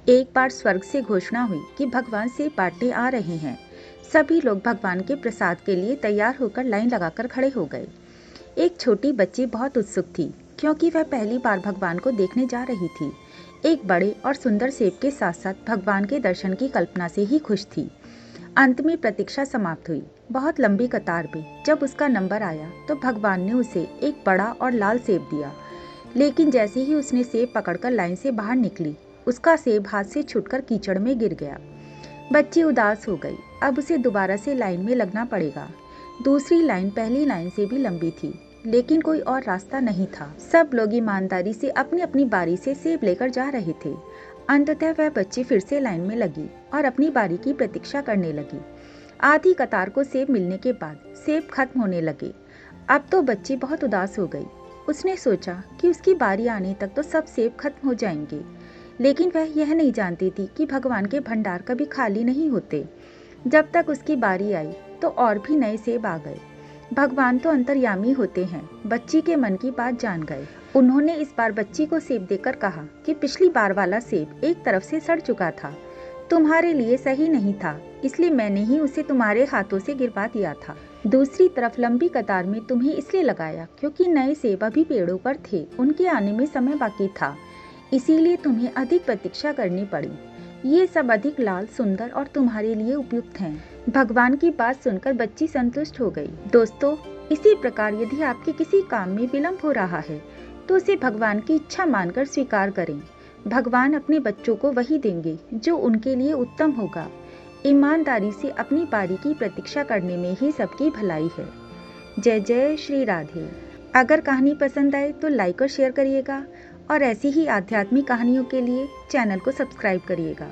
एक बार स्वर्ग से घोषणा हुई कि भगवान सेब बांटने आ रहे हैं। सभी लोग भगवान के प्रसाद के लिए तैयार होकर लाइन लगाकर खड़े हो गए। एक छोटी बच्ची बहुत उत्सुक थी, क्योंकि वह पहली बार भगवान को देखने जा रही थी। एक बड़े और सुंदर सेब के साथ साथ भगवान के दर्शन की कल्पना से ही खुश थी। अंत में प्रतीक्षा समाप्त हुई। बहुत लंबी कतार में जब उसका नंबर आया तो भगवान ने उसे एक बड़ा और लाल सेब दिया। लेकिन जैसे ही उसने सेब पकड़कर लाइन से बाहर निकली, उसका सेब हाथ से छूटकर कीचड़ में गिर गया। बच्ची उदास हो गई। अब उसे दोबारा से लाइन में लगना पड़ेगा। दूसरी लाइन पहली लाइन से भी लंबी थी, लेकिन कोई और रास्ता नहीं था। सब लोग ईमानदारी से अपनी अपनी बारी से सेब लेकर जा रहे थे। अंततः वह बच्ची फिर से लाइन में लगी और अपनी बारी की प्रतीक्षा करने लगी। आधी कतार को सेब मिलने के बाद सेब खत्म होने लगे। अब तो बच्ची बहुत उदास हो गई। उसने सोचा कि उसकी बारी आने तक तो सब सेब खत्म हो जाएंगे, लेकिन वह यह नहीं जानती थी कि भगवान के भंडार कभी खाली नहीं होते। जब तक उसकी बारी आई तो और भी नए सेब आ गए। भगवान तो अंतर्यामी होते हैं, बच्ची के मन की बात जान गए। उन्होंने इस बार बच्ची को सेब देकर कहा कि पिछली बार वाला सेब एक तरफ से सड़ चुका था, तुम्हारे लिए सही नहीं था, इसलिए मैंने ही उसे तुम्हारे हाथों से गिरवा दिया था। दूसरी तरफ लंबी कतार में तुम्हें इसलिए लगाया क्योंकि नए सेब अभी पेड़ों पर थे, उनके आने में समय बाकी था, इसीलिए तुम्हें अधिक प्रतीक्षा करनी पड़ी। ये सब अधिक लाल, सुंदर और तुम्हारे लिए उपयुक्त हैं। भगवान की बात सुनकर बच्ची संतुष्ट हो गई। दोस्तों, इसी प्रकार यदि आपके किसी काम में विलंब हो रहा है तो उसे भगवान की इच्छा मानकर स्वीकार करें। भगवान अपने बच्चों को वही देंगे जो उनके लिए उत्तम होगा। ईमानदारी से अपनी बारी की प्रतीक्षा करने में ही सबकी भलाई है। जय जय श्री राधे। अगर कहानी पसंद आए तो लाइक और शेयर करिएगा और ऐसी ही आध्यात्मिक कहानियों के लिए चैनल को सब्सक्राइब करिएगा।